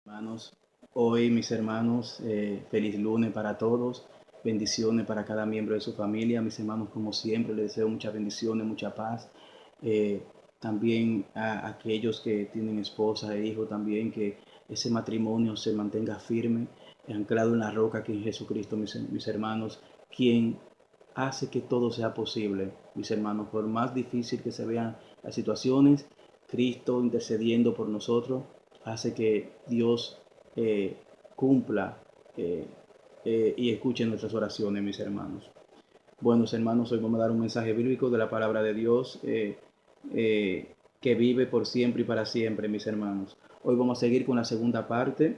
Hermanos, hoy mis hermanos, feliz lunes para todos, bendiciones para cada miembro de su familia. Mis hermanos, como siempre, les deseo muchas bendiciones, mucha paz. Eh, También a aquellos que tienen esposa e hijos, también que ese matrimonio se mantenga firme, anclado en la roca que es Jesucristo, mis hermanos, quien hace que todo sea posible, mis hermanos, por más difícil que se vean las situaciones, Cristo intercediendo por nosotros hace que Dios eh, cumpla eh, y escuche nuestras oraciones, mis hermanos. Buenos hermanos, hoy vamos a dar un mensaje bíblico de la palabra de Dios que vive por siempre y para siempre, mis hermanos. Hoy vamos a seguir con la segunda parte.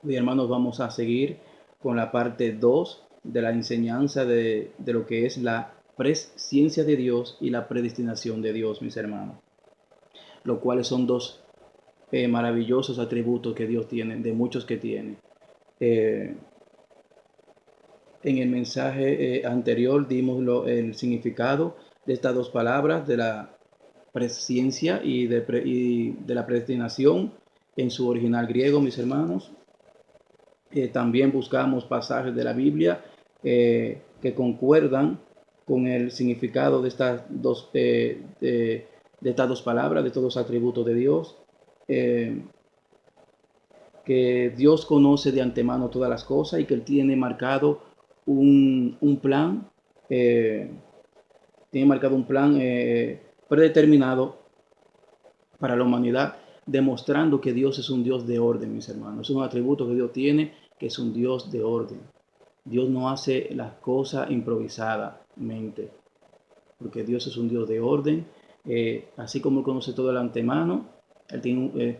Hoy, hermanos, vamos a seguir con la parte 2 de la enseñanza de lo que es la presciencia de Dios y la predestinación de Dios, mis hermanos. Los cuales son dos maravillosos atributos que Dios tiene, de muchos que tiene. Eh, en el mensaje anterior dimos el significado de estas dos palabras, de la presciencia y de la predestinación en su original griego, mis hermanos. También buscamos pasajes de la Biblia que concuerdan con el significado de estas dos palabras, de estos dos atributos de Dios. Eh, que Dios conoce de antemano todas las cosas y que Él tiene marcado un plan, eh, predeterminado para la humanidad, demostrando que Dios es un Dios de orden, mis hermanos. Es un atributo que Dios tiene, que es un Dios de orden. Dios no hace las cosas improvisadamente, porque Dios es un Dios de orden. Así como Él conoce todo el antemano, Él tiene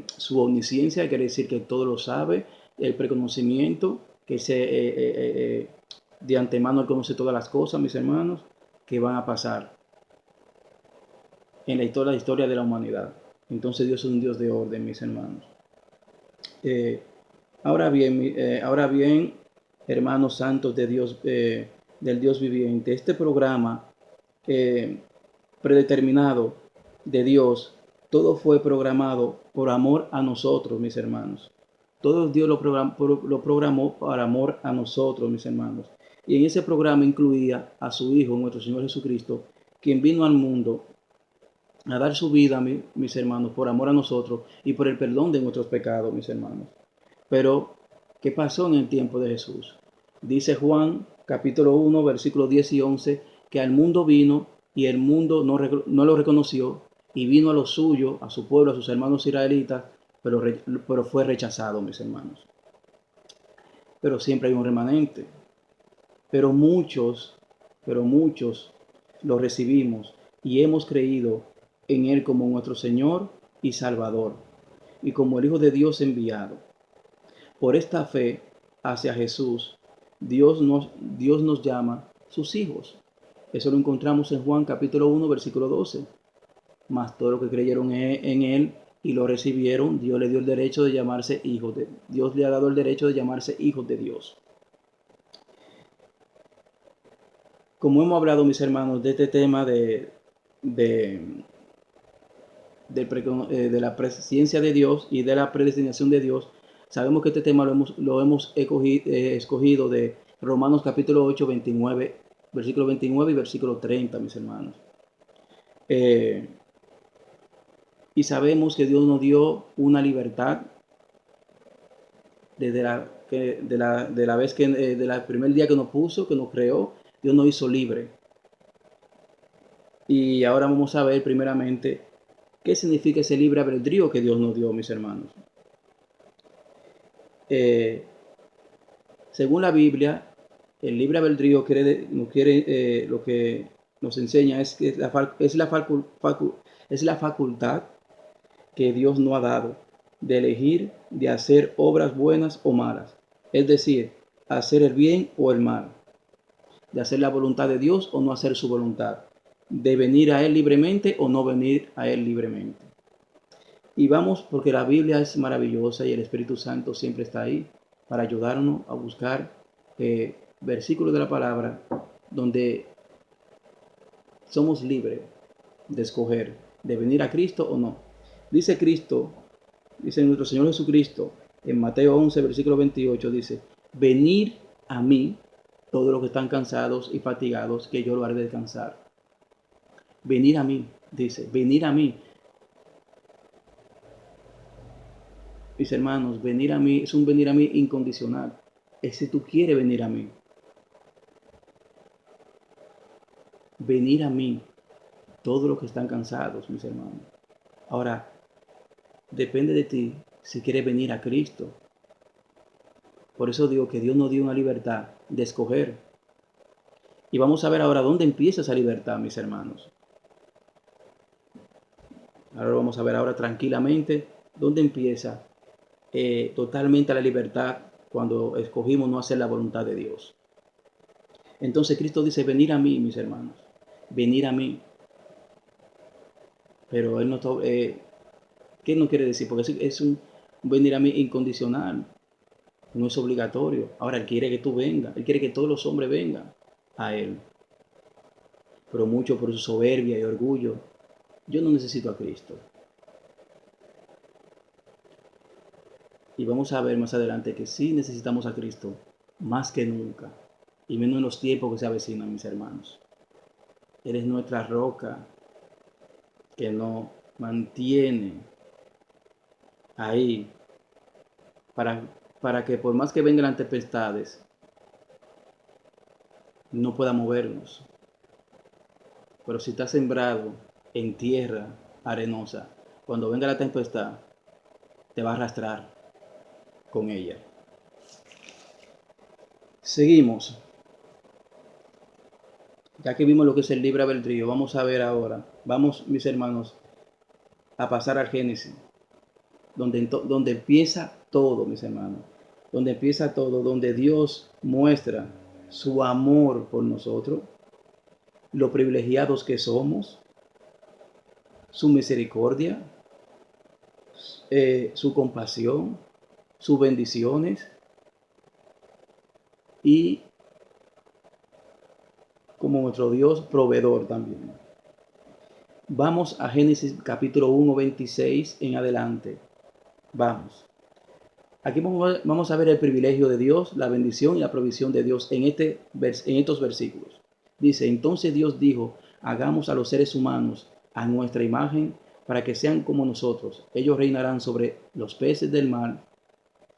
su omnisciencia, quiere decir que todo lo sabe, el preconocimiento, que de antemano Él conoce todas las cosas, mis hermanos, que van a pasar en la historia de la humanidad. Entonces Dios es un Dios de orden, mis hermanos. Eh, ahora bien, hermanos santos de Dios, del Dios viviente, este programa eh, predeterminado de Dios, todo fue programado por amor a nosotros, mis hermanos. Todo Dios lo programó por amor a nosotros, mis hermanos. Y en ese programa incluía a su Hijo, nuestro Señor Jesucristo, quien vino al mundo a dar su vida, mis hermanos, por amor a nosotros y por el perdón de nuestros pecados, mis hermanos. Pero, ¿qué pasó en el tiempo de Jesús? Dice Juan, capítulo 1, versículos 10 y 11, que al mundo vino y el mundo no lo reconoció, y vino a lo suyo, a su pueblo, a sus hermanos israelitas, pero fue rechazado, mis hermanos. Pero siempre hay un remanente. Pero muchos lo recibimos y hemos creído en Él como nuestro Señor y Salvador, y como el Hijo de Dios enviado. Por esta fe hacia Jesús, Dios nos llama sus hijos. Eso lo encontramos en Juan capítulo 1, versículo 12. Mas todos los que creyeron en Él y lo recibieron, Dios le dio el derecho de llamarse hijos de Dios. Le ha dado el derecho de llamarse hijos de Dios. Como hemos hablado, mis hermanos, de este tema de, de la presencia de Dios y de la predestinación de Dios, sabemos que este tema lo hemos escogido de Romanos capítulo 8, 29, versículo 29 y versículo 30, mis hermanos. Y sabemos que Dios nos dio una libertad desde de la vez que, del primer día que nos puso, que nos creó, Dios nos hizo libre. Y ahora vamos a ver primeramente qué significa ese libre albedrío que Dios nos dio, mis hermanos. Eh, Según la Biblia, el libre albedrío lo que nos enseña es que es la facultad que Dios nos ha dado de elegir, de hacer obras buenas o malas. Es decir, hacer el bien o el mal, de hacer la voluntad de Dios o no hacer su voluntad, de venir a Él libremente o no venir a Él libremente. Y vamos porque la Biblia es maravillosa y el Espíritu Santo siempre está ahí para ayudarnos a buscar versículos de la palabra donde somos libres de escoger, de venir a Cristo o no. Dice Cristo Dice nuestro Señor Jesucristo en Mateo 11, versículo 28, dice, venid a mí todos los que están cansados y fatigados, que yo lo haré descansar. Venid a mí, dice, venid a mí. Mis hermanos, venir a mí es un venir a mí incondicional. Es si tú quieres venir a mí. Venir a mí todos los que están cansados, mis hermanos. Ahora, depende de ti si quieres venir a Cristo. Por eso digo que Dios nos dio una libertad de escoger. Y vamos a ver ahora dónde empieza esa libertad, mis hermanos. Ahora lo vamos a ver ahora tranquilamente dónde empieza totalmente la libertad cuando escogimos no hacer la voluntad de Dios. Entonces Cristo dice, venir a mí, mis hermanos, venir a mí. Pero Él no, ¿qué no quiere decir? Porque es un venir a mí incondicional, no es obligatorio. Ahora Él quiere que tú vengas, Él quiere que todos los hombres vengan a Él. Pero mucho por su soberbia y orgullo, yo no necesito a Cristo. Y vamos a ver más adelante que sí necesitamos a Cristo más que nunca. Y menos en los tiempos que se avecinan, mis hermanos. Él es nuestra roca que nos mantiene ahí para que por más que vengan las tempestades, no pueda movernos. Pero si está sembrado en tierra arenosa, cuando venga la tempestad, te va a arrastrar con ella. Seguimos. Ya que vimos lo que es el libre albedrío, vamos a ver ahora, vamos mis hermanos, a pasar al Génesis, donde empieza todo, mis hermanos, donde empieza todo, donde Dios muestra su amor por nosotros, lo privilegiados que somos, su misericordia, su compasión, sus bendiciones y como nuestro Dios proveedor también. Vamos a Génesis capítulo 1, 26 en adelante. Vamos. Aquí vamos a ver el privilegio de Dios, la bendición y la provisión de Dios en estos versículos. Dice, entonces Dios dijo, hagamos a los seres humanos a nuestra imagen para que sean como nosotros. Ellos reinarán sobre los peces del mar,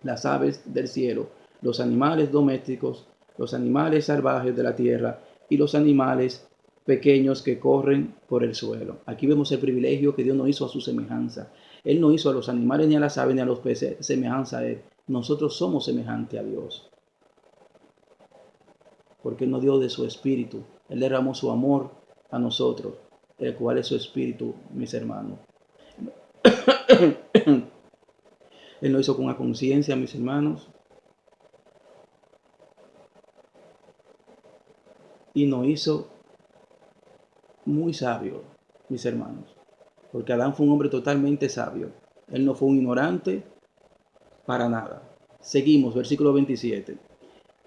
las aves del cielo, los animales domésticos, los animales salvajes de la tierra y los animales pequeños que corren por el suelo. Aquí vemos el privilegio que Dios nos hizo a su semejanza. Él no hizo a los animales, ni a las aves, ni a los peces semejanza a Él. Nosotros somos semejantes a Dios. Porque Él nos dio de su espíritu. Él derramó su amor a nosotros, el cual es su espíritu, mis hermanos. Él lo hizo con una conciencia, mis hermanos. Y nos hizo muy sabio, mis hermanos. Porque Adán fue un hombre totalmente sabio. Él no fue un ignorante para nada. Seguimos, versículo 27.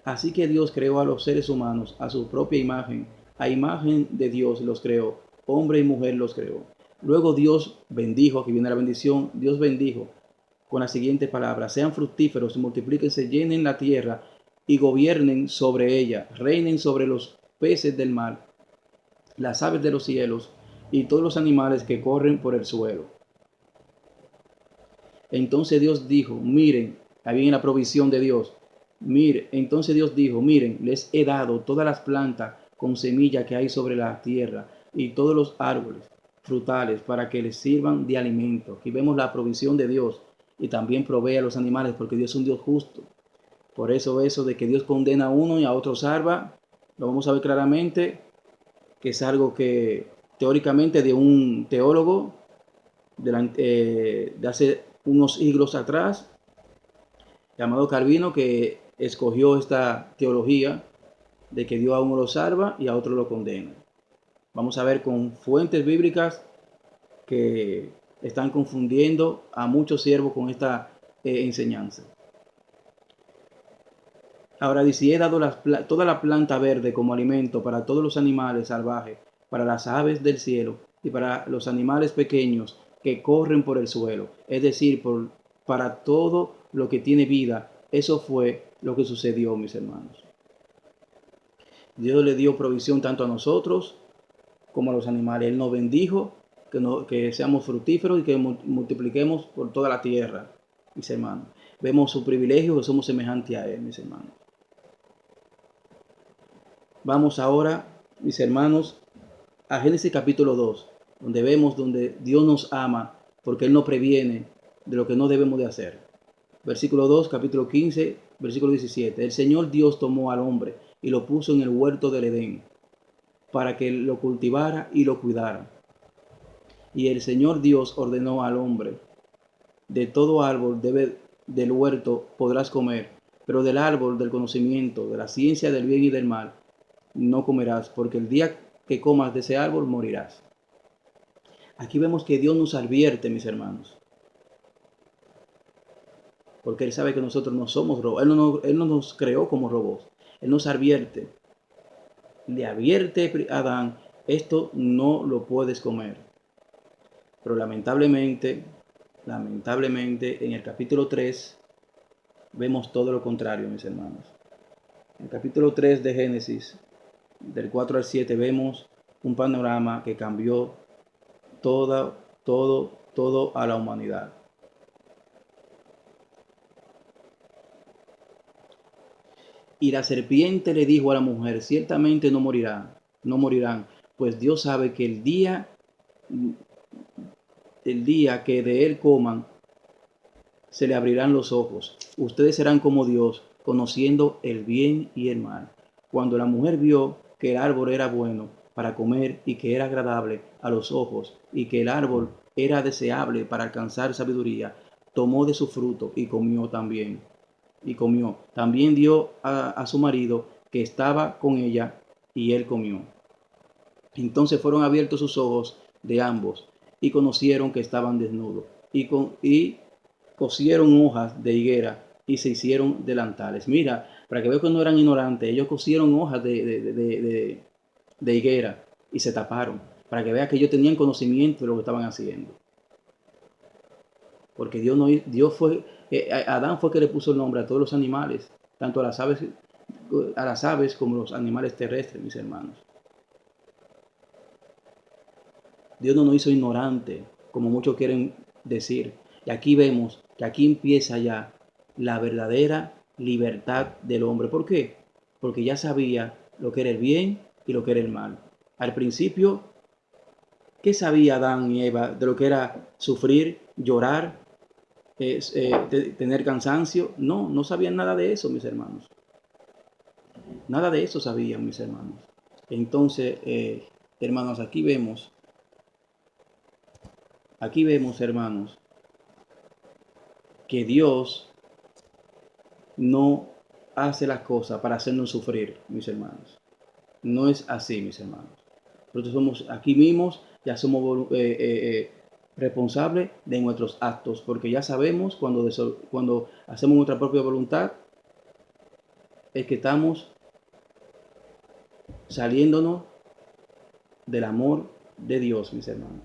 Así que Dios creó a los seres humanos a su propia imagen. A imagen de Dios los creó. Hombre y mujer los creó. Luego Dios bendijo, aquí viene la bendición, Dios bendijo con la siguiente palabra: sean fructíferos, multiplíquense, llenen la tierra y gobiernen sobre ella, reinen sobre los peces del mar, las aves de los cielos y todos los animales que corren por el suelo. Entonces Dios dijo, miren, ahí viene la provisión de Dios. Entonces Dios dijo, miren, les he dado todas las plantas con semilla que hay sobre la tierra y todos los árboles frutales para que les sirvan de alimento. Aquí vemos la provisión de Dios y también provee a los animales porque Dios es un Dios justo. Por eso de que Dios condena a uno y a otro salva, lo vamos a ver claramente, que es algo que teóricamente de un teólogo de hace unos siglos atrás, llamado Calvino, que escogió esta teología de que Dios a uno lo salva y a otro lo condena. Vamos a ver con fuentes bíblicas que están confundiendo a muchos siervos con esta enseñanza. Ahora dice, he dado toda la planta verde como alimento para todos los animales salvajes, para las aves del cielo y para los animales pequeños que corren por el suelo, es decir, por para todo lo que tiene vida. Eso fue lo que sucedió, mis hermanos. Dios le dio provisión tanto a nosotros como a los animales. Él nos bendijo, que seamos fructíferos y que multipliquemos por toda la tierra, mis hermanos. Vemos su privilegio, que somos semejantes a Él, mis hermanos. Vamos ahora, mis hermanos, a Génesis capítulo 2, donde vemos donde Dios nos ama porque Él nos previene de lo que no debemos de hacer. Versículo 2, capítulo 15, versículo 17. El Señor Dios tomó al hombre y lo puso en el huerto del Edén para que lo cultivara y lo cuidara. Y el Señor Dios ordenó al hombre: de todo árbol del huerto podrás comer, pero del árbol del conocimiento, de la ciencia del bien y del mal, no comerás, porque el día que comas de ese árbol morirás. Aquí vemos que Dios nos advierte, mis hermanos, porque Él sabe que nosotros no somos robots. Él no nos creó como robots. Él nos advierte. Le advierte a Adán: esto no lo puedes comer. Pero lamentablemente, en el capítulo 3, vemos todo lo contrario, mis hermanos. En el capítulo 3 de Génesis, del 4 al 7, vemos un panorama que cambió todo a la humanidad. Y la serpiente le dijo a la mujer: ciertamente no morirán, pues Dios sabe que el día que de él coman, se le abrirán los ojos. Ustedes serán como Dios, conociendo el bien y el mal. Cuando la mujer vio que el árbol era bueno para comer y que era agradable a los ojos y que el árbol era deseable para alcanzar sabiduría, tomó de su fruto y comió también. También dio a su marido que estaba con ella y él comió. Entonces fueron abiertos sus ojos de ambos y conocieron que estaban desnudos y cosieron hojas de higuera y se hicieron delantales. Mira, para que vean que no eran ignorantes, ellos cosieron hojas de higuera y se taparon, para que vean que ellos tenían conocimiento de lo que estaban haciendo. Porque Adán fue que le puso el nombre a todos los animales, tanto a las aves como a los animales terrestres, mis hermanos. Dios no nos hizo ignorante, como muchos quieren decir. Y aquí vemos que aquí empieza ya la verdadera libertad del hombre. ¿Por qué? Porque ya sabía lo que era el bien y lo que era el mal. Al principio, ¿qué sabía Adán y Eva de lo que era sufrir, llorar, tener cansancio? No sabían nada de eso, mis hermanos. Nada de eso sabían, mis hermanos. Entonces, hermanos, aquí vemos, hermanos, que Dios no hace las cosas para hacernos sufrir, mis hermanos. No es así, mis hermanos. Nosotros somos aquí mismos, ya somos responsables de nuestros actos, porque ya sabemos cuando hacemos nuestra propia voluntad, es que estamos saliéndonos del amor de Dios, mis hermanos.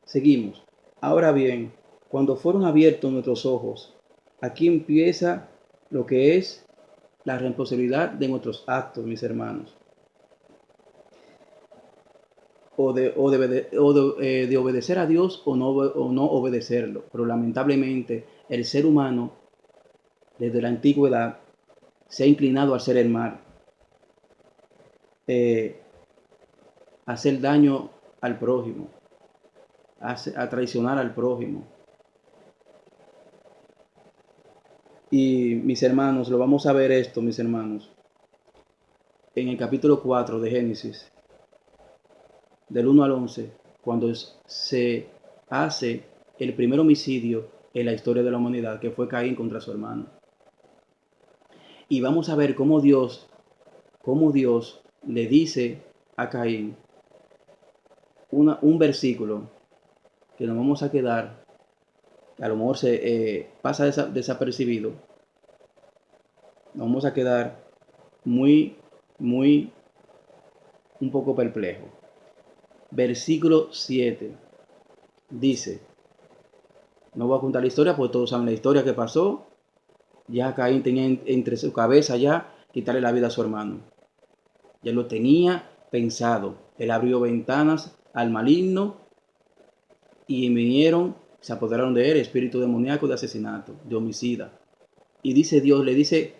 Seguimos. Ahora bien, cuando fueron abiertos nuestros ojos, aquí empieza lo que es la responsabilidad de nuestros actos, mis hermanos. De obedecer a Dios o no obedecerlo. Pero lamentablemente el ser humano desde la antigüedad se ha inclinado a hacer el mal, a hacer daño al prójimo, a traicionar al prójimo. Y mis hermanos, lo vamos a ver esto, mis hermanos, en el capítulo 4 de Génesis, del 1 al 11, cuando se hace el primer homicidio en la historia de la humanidad, que fue Caín contra su hermano. Y vamos a ver cómo Dios le dice a Caín un versículo que nos vamos a quedar, que a lo mejor se pasa desapercibido. Nos vamos a quedar muy, un poco perplejo. Versículo 7 dice: No voy a contar la historia porque todos saben la historia que pasó. Ya Caín tenía entre su cabeza ya quitarle la vida a su hermano. Ya lo tenía pensado. Él abrió ventanas al maligno y vinieron, se apoderaron de él, espíritu demoníaco de asesinato, de homicida. Y dice Dios, le dice,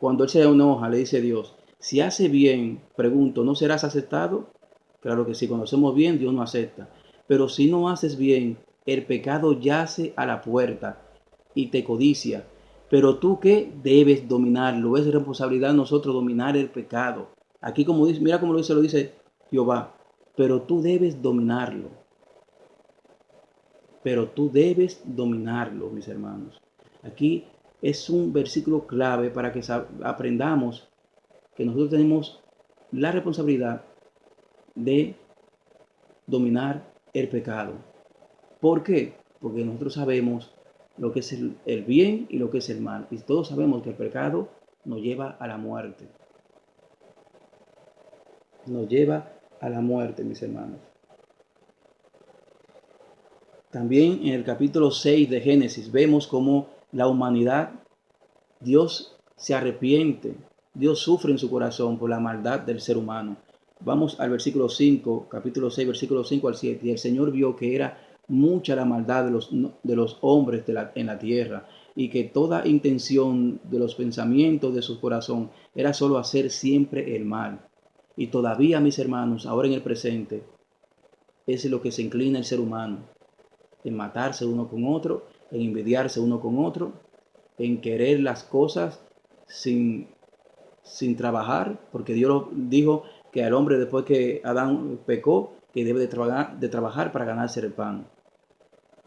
cuando él se enoja, le dice Dios, si hace bien, pregunto, ¿no serás aceptado? Claro que sí, cuando hacemos bien, Dios no acepta. Pero si no haces bien, el pecado yace a la puerta y te codicia. Pero tú que debes dominarlo, es responsabilidad de nosotros dominar el pecado. Aquí como dice, mira cómo lo dice Jehová, pero tú debes dominarlo. Pero tú debes dominarlo, mis hermanos. Aquí es un versículo clave para que aprendamos que nosotros tenemos la responsabilidad de dominar el pecado. ¿Por qué? Porque nosotros sabemos lo que es el bien y lo que es el mal. Y todos sabemos que el pecado nos lleva a la muerte. Nos lleva a la muerte, mis hermanos. También en el capítulo 6 de Génesis vemos cómo la humanidad, Dios se arrepiente, Dios sufre en su corazón por la maldad del ser humano. Vamos al versículo 5, capítulo 6, versículo 5 al 7. Y el Señor vio que era mucha la maldad de los hombres en la tierra, y que toda intención de los pensamientos de su corazón era solo hacer siempre el mal. Y todavía, mis hermanos, ahora en el presente, es lo que se inclina el ser humano, en matarse uno con otro, en envidiarse uno con otro, en querer las cosas sin, sin trabajar, porque Dios dijo que al hombre después que Adán pecó, que debe de trabajar para ganarse el pan.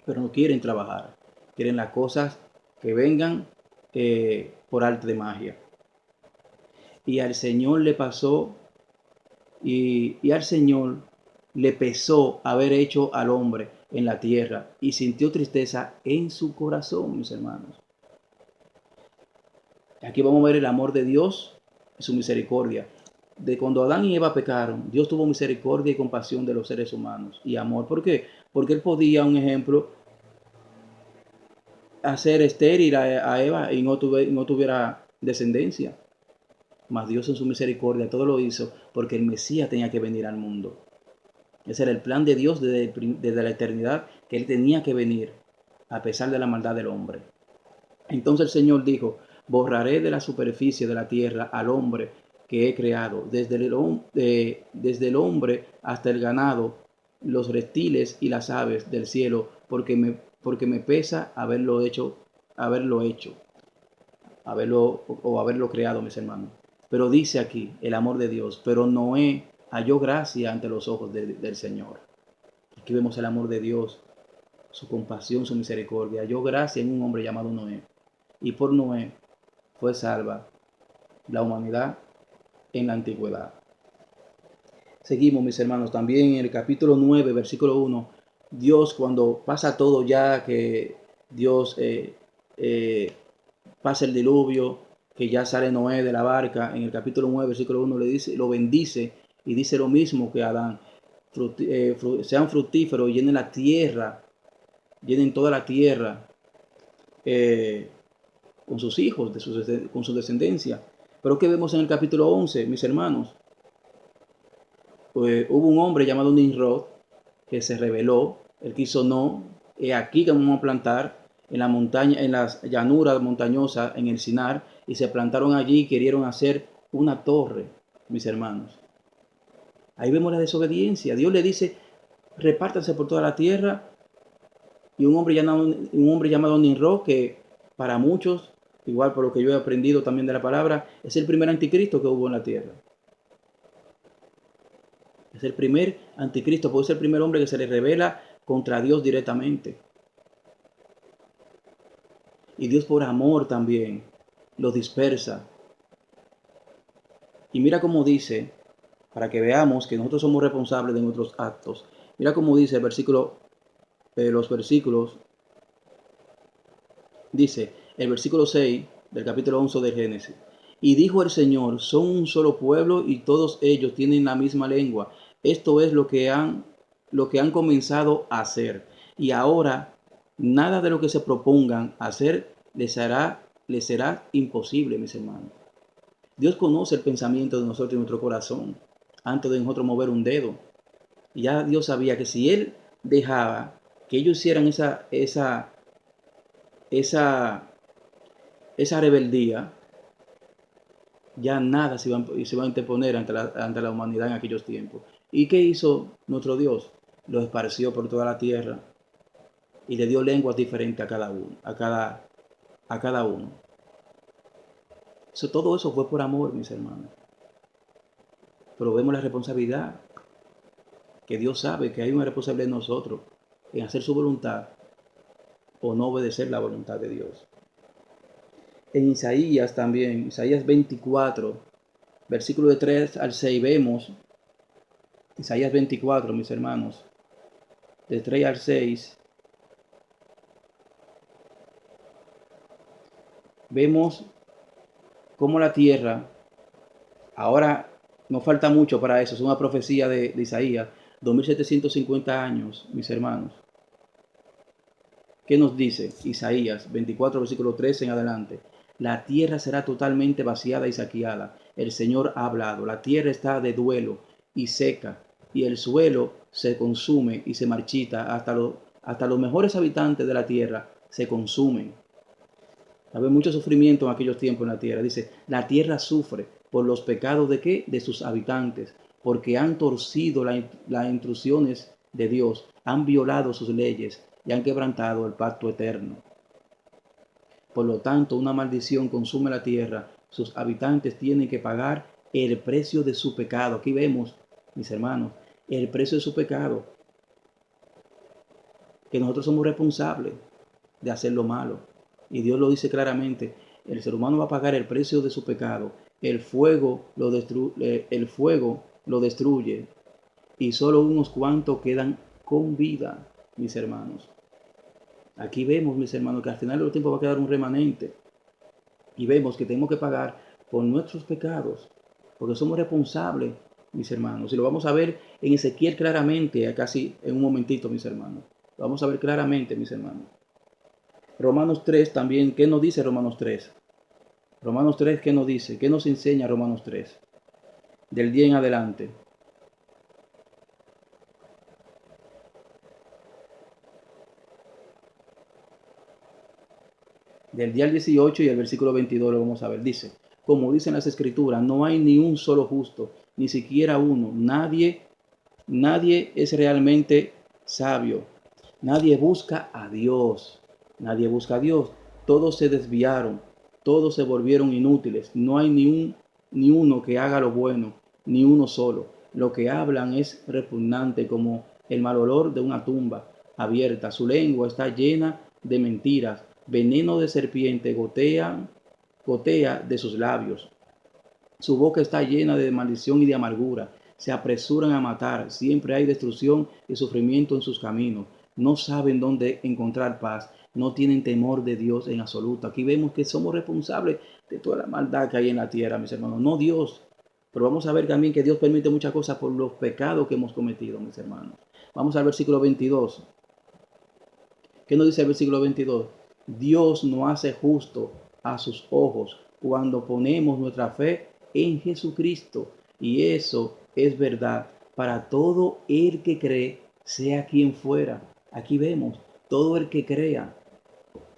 Pero no quieren trabajar, quieren las cosas que vengan por arte de magia. Y al Señor le pasó, y al Señor le pesó haber hecho al hombre en la tierra y sintió tristeza en su corazón, mis hermanos. Aquí vamos a ver el amor de Dios y su misericordia. De cuando Adán y Eva pecaron, Dios tuvo misericordia y compasión de los seres humanos y amor. ¿Por qué? Porque él podía, un ejemplo, hacer estéril a Eva y no tuviera descendencia. Mas Dios en su misericordia todo lo hizo porque el Mesías tenía que venir al mundo. Ese era el plan de Dios desde la eternidad, que Él tenía que venir a pesar de la maldad del hombre. Entonces el Señor dijo, borraré de la superficie de la tierra al hombre que he creado, desde el hombre hasta el ganado, los reptiles y las aves del cielo, porque me pesa haberlo creado, mis hermanos. Pero dice aquí el amor de Dios, pero Noé halló gracia ante los ojos del Señor. Aquí vemos el amor de Dios, su compasión, su misericordia. Halló gracia en un hombre llamado Noé. Y por Noé fue salva la humanidad en la antigüedad. Seguimos, mis hermanos, también en el capítulo 9, versículo 1. Dios, cuando pasa todo ya, que Dios pasa el diluvio, que ya sale Noé de la barca, en el capítulo 9, versículo 1 le dice, lo bendice y dice lo mismo que Adán. Sean fructíferos y llenen la tierra, llenen toda la tierra con sus hijos, con su descendencia. Pero ¿qué vemos en el capítulo 11, mis hermanos? Pues hubo un hombre llamado Nimrod que se rebeló, él quiso no, aquí que vamos a plantar en la montaña, en las llanuras montañosas, en el Sinar, y se plantaron allí y querían hacer una torre, mis hermanos. Ahí vemos la desobediencia. Dios le dice, repártanse por toda la tierra, y un hombre llamado Nimrod, que para muchos, igual por lo que yo he aprendido también de la palabra, es el primer anticristo que hubo en la tierra. Es el primer anticristo, puede ser el primer hombre que se le revela contra Dios directamente. Y Dios por amor también los dispersa. Y mira cómo dice, para que veamos que nosotros somos responsables de nuestros actos. Mira cómo dice el versículo, los versículos. Dice el versículo 6 del capítulo 11 de Génesis. Y dijo el Señor, son un solo pueblo y todos ellos tienen la misma lengua. Esto es lo que han comenzado a hacer. Y ahora Nada de lo que se propongan hacer les será imposible, mis hermanos. Dios conoce el pensamiento de nosotros y nuestro corazón antes de nosotros mover un dedo. Y ya Dios sabía que si Él dejaba que ellos hicieran esa, esa rebeldía, ya nada se iba a interponer ante la humanidad en aquellos tiempos. ¿Y qué hizo nuestro Dios? Lo esparció por toda la tierra y le dio lenguas diferentes a cada uno, a cada uno. Todo eso fue por amor, mis hermanos. Pero vemos la responsabilidad, que Dios sabe que hay una responsabilidad en nosotros en hacer su voluntad o no obedecer la voluntad de Dios. En Isaías también, Isaías 24, versículo de 3 al 6, vemos, Isaías 24, mis hermanos, de 3 al 6, vemos cómo la tierra, ahora no falta mucho para eso, es una profecía de Isaías, 2750 años, mis hermanos. ¿Qué nos dice Isaías 24, versículo 13 en adelante? La tierra será totalmente vaciada y saqueada. El Señor ha hablado. La tierra está de duelo y seca, y el suelo se consume y se marchita. Hasta los mejores habitantes de la tierra se consumen. Había mucho sufrimiento en aquellos tiempos en la tierra. Dice, la tierra sufre por los pecados de qué? De sus habitantes, porque han torcido las intrusiones de Dios, han violado sus leyes y han quebrantado el pacto eterno. Por lo tanto, una maldición consume la tierra. Sus habitantes tienen que pagar el precio de su pecado. Aquí vemos, mis hermanos, el precio de su pecado. Que nosotros somos responsables de hacer lo malo. Y Dios lo dice claramente. El ser humano va a pagar el precio de su pecado. El fuego lo destruye. Y solo unos cuantos quedan con vida, mis hermanos. Aquí vemos, mis hermanos, que al final de los tiempos va a quedar un remanente. Y vemos que tenemos que pagar por nuestros pecados, porque somos responsables, mis hermanos. Y lo vamos a ver en Ezequiel claramente, casi en un momentito, mis hermanos. Lo vamos a ver claramente, mis hermanos. Romanos 3 también, ¿qué nos dice Romanos 3? Romanos 3, ¿qué nos dice? ¿Qué nos enseña Romanos 3? Del día en adelante. Del día 18 y el versículo 22 lo vamos a ver. Dice, como dicen las escrituras, no hay ni un solo justo, ni siquiera uno. Nadie es realmente sabio. Nadie busca a Dios. Nadie busca a Dios. Todos se desviaron. Todos se volvieron inútiles. No hay ni uno que haga lo bueno, ni uno solo. Lo que hablan es repugnante como el mal olor de una tumba abierta. Su lengua está llena de mentiras. Veneno de serpiente gotea de sus labios. Su boca está llena de maldición y de amargura. Se apresuran a matar. Siempre hay destrucción y sufrimiento en sus caminos. No saben dónde encontrar paz. No tienen temor de Dios en absoluto. Aquí vemos que somos responsables de toda la maldad que hay en la tierra, mis hermanos. No Dios. Pero vamos a ver también que Dios permite muchas cosas por los pecados que hemos cometido, mis hermanos. Vamos al versículo 22. ¿Qué nos dice el versículo 22? Dios no hace justo a sus ojos cuando ponemos nuestra fe en Jesucristo. Y eso es verdad para todo el que cree, sea quien fuera. Aquí vemos, todo el que crea,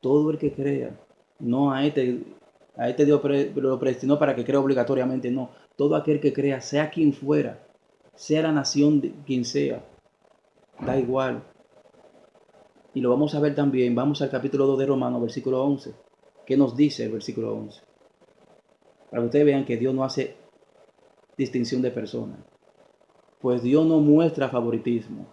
todo el que crea. No a este Dios lo predestinó para que crea obligatoriamente, no. Todo aquel que crea, sea quien fuera, sea la nación de quien sea, da igual. Y lo vamos a ver también. Vamos al capítulo 2 de Romanos, versículo 11. ¿Qué nos dice el versículo 11? Para que ustedes vean que Dios no hace distinción de personas. Pues Dios no muestra favoritismo.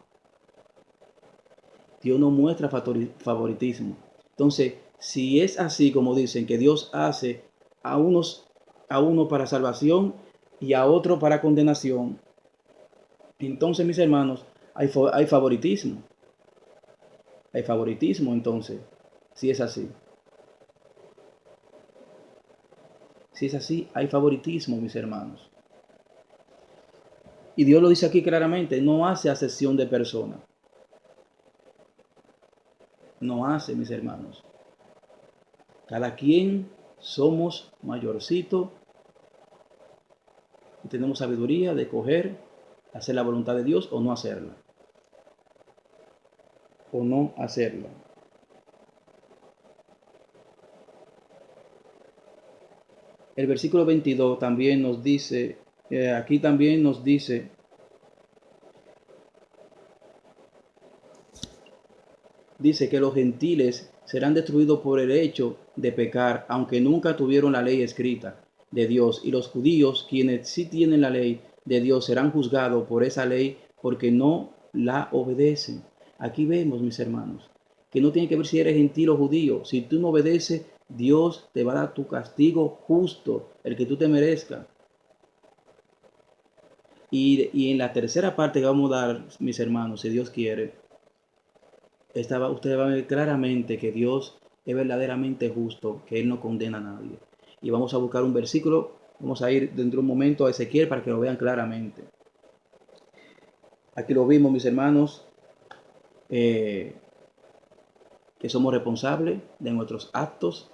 Dios no muestra favoritismo. Entonces, si es así como dicen que Dios hace a uno para salvación y a otro para condenación, entonces, mis hermanos, hay favoritismo. Hay favoritismo, entonces, si es así. Si es así, hay favoritismo, mis hermanos. Y Dios lo dice aquí claramente, no hace acepción de personas. no hace, mis hermanos. Cada quien somos mayorcito y tenemos sabiduría de coger, hacer la voluntad de Dios o no hacerla. O no hacerla. El versículo 22 también nos dice, aquí también nos dice, que los gentiles serán destruidos por el hecho de pecar, aunque nunca tuvieron la ley escrita de Dios. Y los judíos, quienes sí tienen la ley de Dios, serán juzgados por esa ley porque no la obedecen. Aquí vemos, mis hermanos, que no tiene que ver si eres gentil o judío. Si tú no obedeces, Dios te va a dar tu castigo justo, el que tú te merezcas. Y en la tercera parte que vamos a dar, mis hermanos, si Dios quiere, ustedes van a ver claramente que Dios es verdaderamente justo, que Él no condena a nadie. Y vamos a buscar un versículo, vamos a ir dentro de un momento a Ezequiel para que lo vean claramente. Aquí lo vimos, mis hermanos, que somos responsables de nuestros actos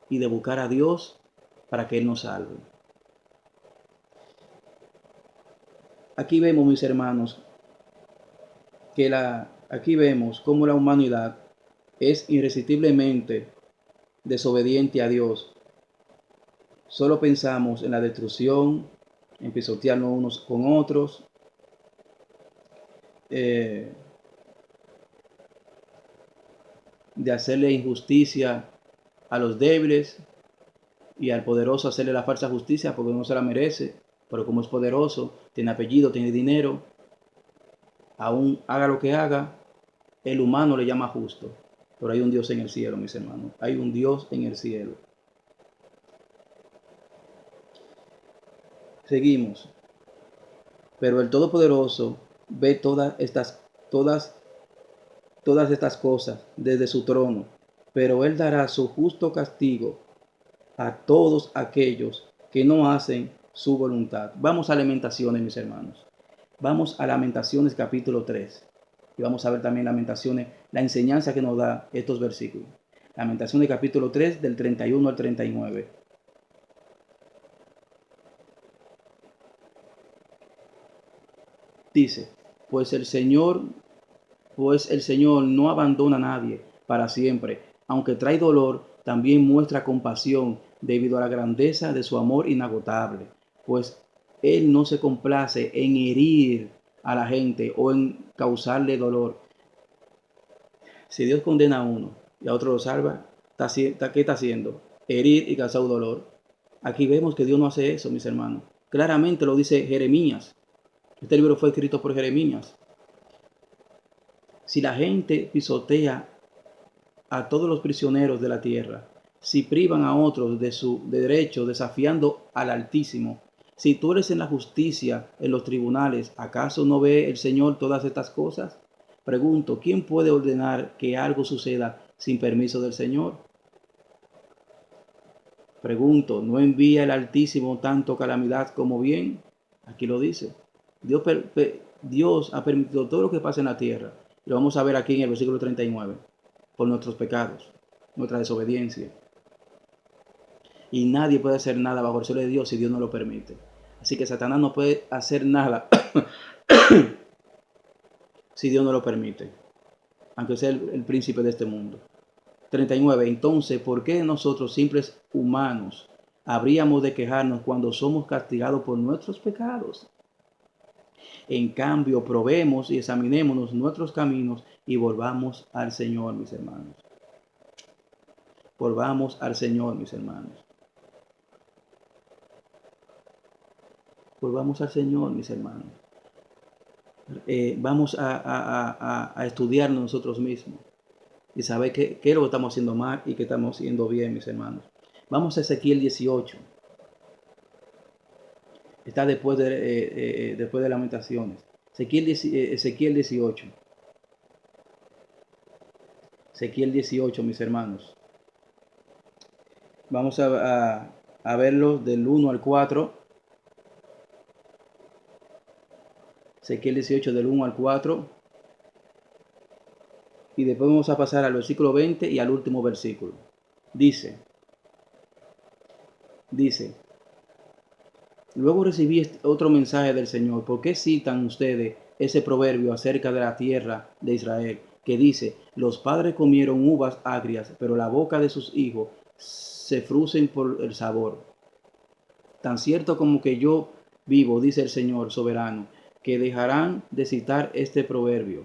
y de buscar a Dios para que Él nos salve. Aquí vemos, mis hermanos, aquí vemos cómo la humanidad es irresistiblemente desobediente a Dios. Solo pensamos en la destrucción, en pisotearnos unos con otros, de hacerle injusticia a los débiles y al poderoso hacerle la falsa justicia porque no se la merece, pero como es poderoso, tiene apellido, tiene dinero, aún haga lo que haga, el humano le llama justo. Pero hay un Dios en el cielo, mis hermanos. Hay un Dios en el cielo. Seguimos. Pero el Todopoderoso ve todas estas cosas desde su trono, pero Él dará su justo castigo a todos aquellos que no hacen su voluntad. Vamos a Lamentaciones, mis hermanos. Vamos a Lamentaciones capítulo 3. Y vamos a ver también Lamentaciones, la enseñanza que nos da estos versículos. Lamentaciones capítulo 3 del 31 al 39. Dice, pues el Señor no abandona a nadie para siempre, aunque trae dolor, también muestra compasión debido a la grandeza de su amor inagotable, pues Él no se complace en herir a la gente o en causarle dolor. Si Dios condena a uno y a otro lo salva, ¿qué está haciendo? Herir y causar dolor. Aquí vemos que Dios no hace eso, mis hermanos. Claramente lo dice Jeremías. Este libro fue escrito por Jeremías. Si la gente pisotea a todos los prisioneros de la tierra, si privan a otros de su derecho desafiando al Altísimo, si tú eres en la justicia, en los tribunales, ¿acaso no ve el Señor todas estas cosas? Pregunto, ¿quién puede ordenar que algo suceda sin permiso del Señor? Pregunto, ¿no envía el Altísimo tanto calamidad como bien? Aquí lo dice. Dios ha permitido todo lo que pasa en la tierra. Lo vamos a ver aquí en el versículo 39. Por nuestros pecados, nuestra desobediencia. Y nadie puede hacer nada bajo el cielo de Dios si Dios no lo permite. Así que Satanás no puede hacer nada si Dios no lo permite, aunque sea el príncipe de este mundo. 39. Entonces, ¿por qué nosotros, simples humanos, habríamos de quejarnos cuando somos castigados por nuestros pecados? En cambio, probemos y examinémonos nuestros caminos y volvamos al Señor, mis hermanos. Volvamos al Señor, mis hermanos. Volvamos al Señor, mis hermanos. Vamos a estudiar nosotros mismos y saber qué es lo que estamos haciendo mal y qué estamos haciendo bien, mis hermanos. Vamos a Ezequiel 18. Está después de Lamentaciones. Ezequiel 18. Ezequiel 18, mis hermanos. Vamos a verlos del 1 al 4. Ezequiel 18 del 1 al 4. y después vamos a pasar al versículo 20 y al último versículo. Dice, luego recibí otro mensaje del Señor. ¿Por qué citan ustedes ese proverbio acerca de la tierra de Israel? Que dice, los padres comieron uvas agrias, pero la boca de sus hijos se fruncen por el sabor. Tan cierto como que yo vivo, dice el Señor soberano, que dejarán de citar este proverbio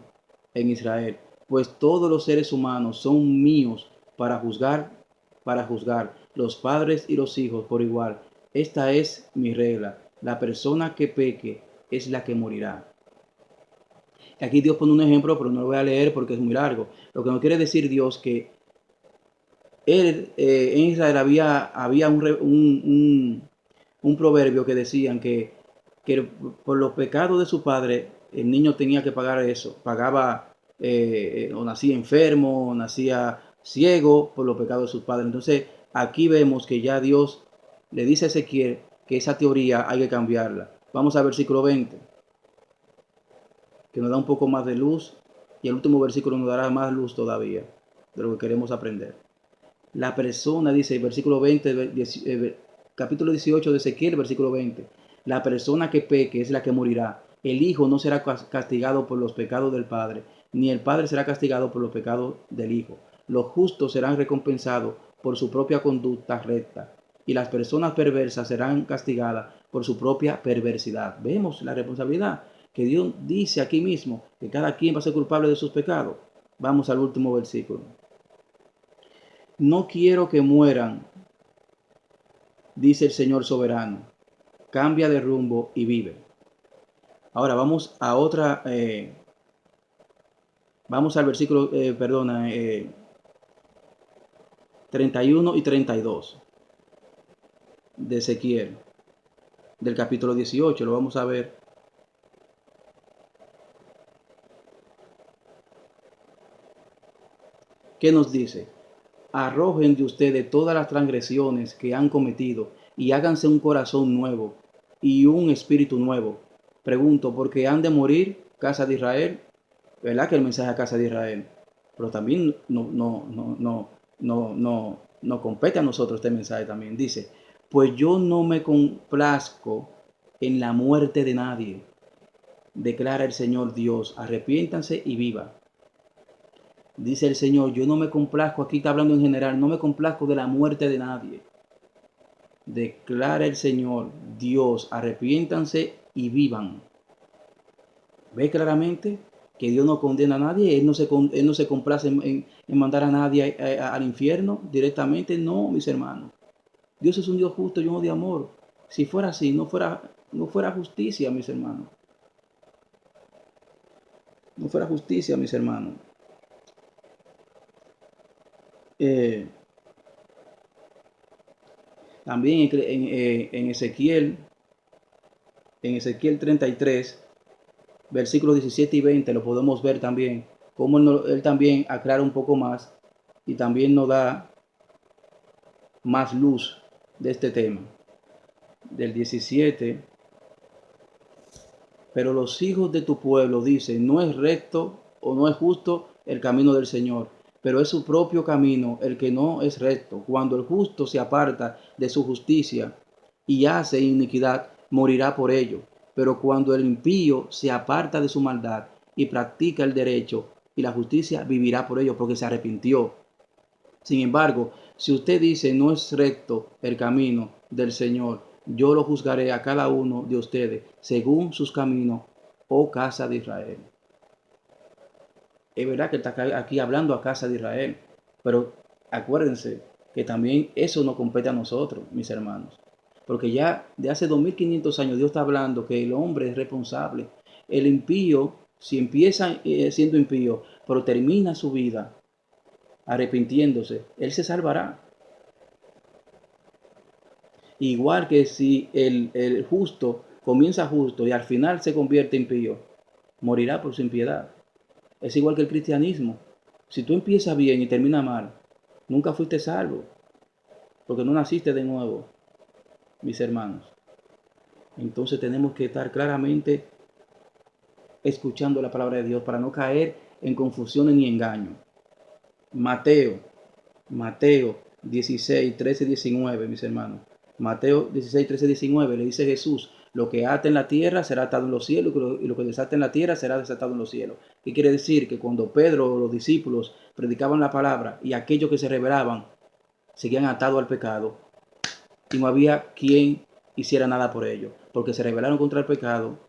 en Israel, pues todos los seres humanos son míos para juzgar los padres y los hijos por igual. Esta es mi regla. La persona que peque es la que morirá. Aquí Dios pone un ejemplo, pero no lo voy a leer porque es muy largo. Lo que no quiere decir Dios que en Israel había un proverbio que decían que por los pecados de su padre el niño tenía que pagar eso. Pagaba, o nacía enfermo, o nacía ciego por los pecados de sus padres. Entonces aquí vemos que ya Dios le dice a Ezequiel que esa teoría hay que cambiarla. Vamos al versículo 20, que nos da un poco más de luz, y el último versículo nos dará más luz todavía de lo que queremos aprender. La persona, dice el versículo 20, capítulo 18 de Ezequiel, versículo 20, la persona que peque es la que morirá. El hijo no será castigado por los pecados del padre, ni el padre será castigado por los pecados del hijo. Los justos serán recompensados por su propia conducta recta, y las personas perversas serán castigadas por su propia perversidad. Vemos la responsabilidad que Dios dice aquí mismo, que cada quien va a ser culpable de sus pecados. Vamos al último versículo. No quiero que mueran, dice el Señor soberano. Cambia de rumbo y vive. Ahora vamos a otra, vamos al versículo, 31 y 32 de Ezequiel, del capítulo 18, lo vamos a ver. ¿Qué nos dice? Arrojen de ustedes todas las transgresiones que han cometido y háganse un corazón nuevo y un espíritu nuevo. Pregunto, ¿por qué han de morir, casa de Israel? ¿Verdad que el mensaje a casa de Israel? Pero también no compete a nosotros este mensaje también. Dice, pues yo no me complazco en la muerte de nadie, declara el Señor Dios, arrepiéntanse y viva. Dice el Señor, yo no me complazco, aquí está hablando en general, no me complazco de la muerte de nadie. Declara el Señor Dios, arrepiéntanse y vivan. ¿Ve claramente que Dios no condena a nadie? Él no se complace en mandar a nadie al infierno directamente. No, mis hermanos. Dios es un Dios justo y uno de amor. Si fuera así, no fuera justicia, mis hermanos. No fuera justicia, mis hermanos. También en Ezequiel 33, versículos 17 y 20, lo podemos ver también, cómo él también aclara un poco más y también nos da más luz de este tema. Del 17, pero los hijos de tu pueblo dicen, no es recto o no es justo el camino del Señor, pero es su propio camino el que no es recto. Cuando el justo se aparta de su justicia y hace iniquidad, morirá por ello. Pero cuando el impío se aparta de su maldad y practica el derecho y la justicia, vivirá por ello, porque se arrepintió. Sin embargo, si usted dice no es recto el camino del Señor, yo lo juzgaré a cada uno de ustedes según sus caminos, oh casa de Israel. Es verdad que está aquí hablando a casa de Israel, pero acuérdense que también eso nos compete a nosotros, mis hermanos. Porque ya de hace 2500 años Dios está hablando que el hombre es responsable. El impío, si empieza siendo impío, pero termina su vida arrepintiéndose, él se salvará. Igual que si el justo comienza justo y al final se convierte en impío, morirá por su impiedad. Es igual que el cristianismo. Si tú empiezas bien y terminas mal, nunca fuiste salvo, porque no naciste de nuevo, mis hermanos. Entonces tenemos que estar claramente escuchando la palabra de Dios para no caer en confusiones ni engaños. Mateo, Mateo 16, 13, 19, mis hermanos. Mateo 16, 13, 19, le dice Jesús, lo que ata en la tierra será atado en los cielos y lo que desata en la tierra será desatado en los cielos. ¿Qué quiere decir? Que cuando Pedro o los discípulos predicaban la palabra y aquellos que se rebelaban seguían atados al pecado y no había quien hiciera nada por ellos, porque se rebelaron contra el pecado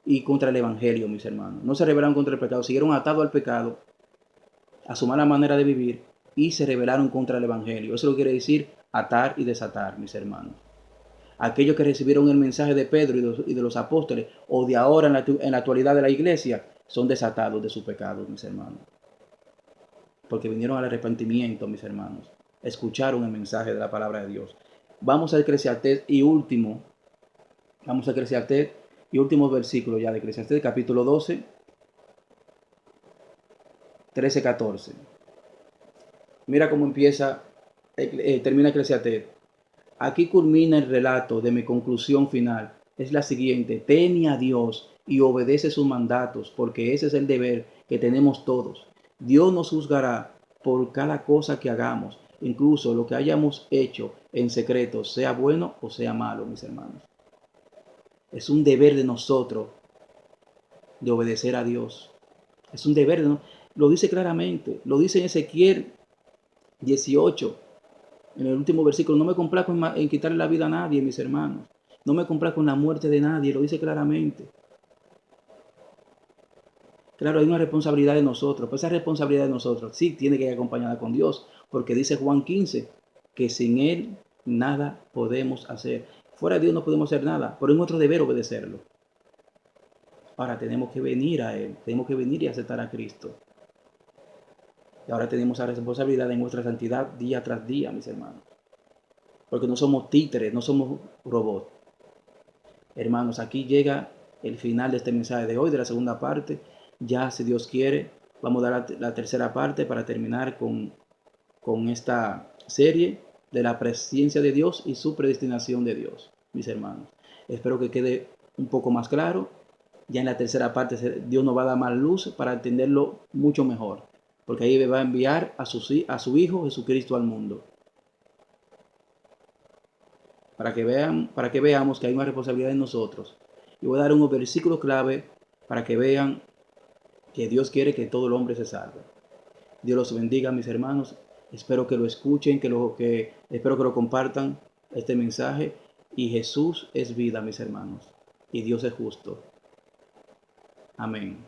y contra el evangelio, mis hermanos. No se rebelaron contra el pecado, siguieron atados al pecado, a su mala manera de vivir y se rebelaron contra el evangelio. Eso lo quiere decir atar y desatar, mis hermanos. Aquellos que recibieron el mensaje de Pedro y de los apóstoles, o de ahora en la actualidad de la iglesia, son desatados de sus pecados, mis hermanos. Porque vinieron al arrepentimiento, mis hermanos. Escucharon el mensaje de la palabra de Dios. Vamos a Eclesiastés y último. Vamos a Eclesiastés y último versículo ya de Eclesiastés, capítulo 12, 13, 14. Mira cómo termina Eclesiastés. Aquí culmina el relato de mi conclusión final. Es la siguiente: teme a Dios y obedece sus mandatos, porque ese es el deber que tenemos todos. Dios nos juzgará por cada cosa que hagamos, incluso lo que hayamos hecho en secreto, sea bueno o sea malo, mis hermanos. Es un deber de nosotros de obedecer a Dios. Es un deber de nosotros. Lo dice claramente, lo dice en Ezequiel 18, en el último versículo: no me complazco en quitarle la vida a nadie, mis hermanos. No me complazco en la muerte de nadie, lo dice claramente. Claro, hay una responsabilidad de nosotros, pero esa responsabilidad de nosotros sí tiene que ir acompañada con Dios, porque dice Juan 15, que sin Él nada podemos hacer. Fuera de Dios no podemos hacer nada, pero es nuestro deber obedecerlo. Ahora tenemos que venir a Él, tenemos que venir y aceptar a Cristo. Y ahora tenemos la responsabilidad de nuestra santidad día tras día, mis hermanos. Porque no somos títeres, no somos robots. Hermanos, aquí llega el final de este mensaje de hoy, de la segunda parte. Ya, si Dios quiere, vamos a dar la tercera parte para terminar con esta serie de la presencia de Dios y su predestinación de Dios, mis hermanos. Espero que quede un poco más claro. Ya en la tercera parte Dios nos va a dar más luz para entenderlo mucho mejor, porque ahí va a enviar a su Hijo Jesucristo al mundo, para que veamos que hay una responsabilidad en nosotros. Y voy a dar unos versículos clave para que vean que Dios quiere que todo el hombre se salve. Dios los bendiga, mis hermanos. Espero que lo escuchen, espero que lo compartan este mensaje. Y Jesús es vida, mis hermanos. Y Dios es justo. Amén.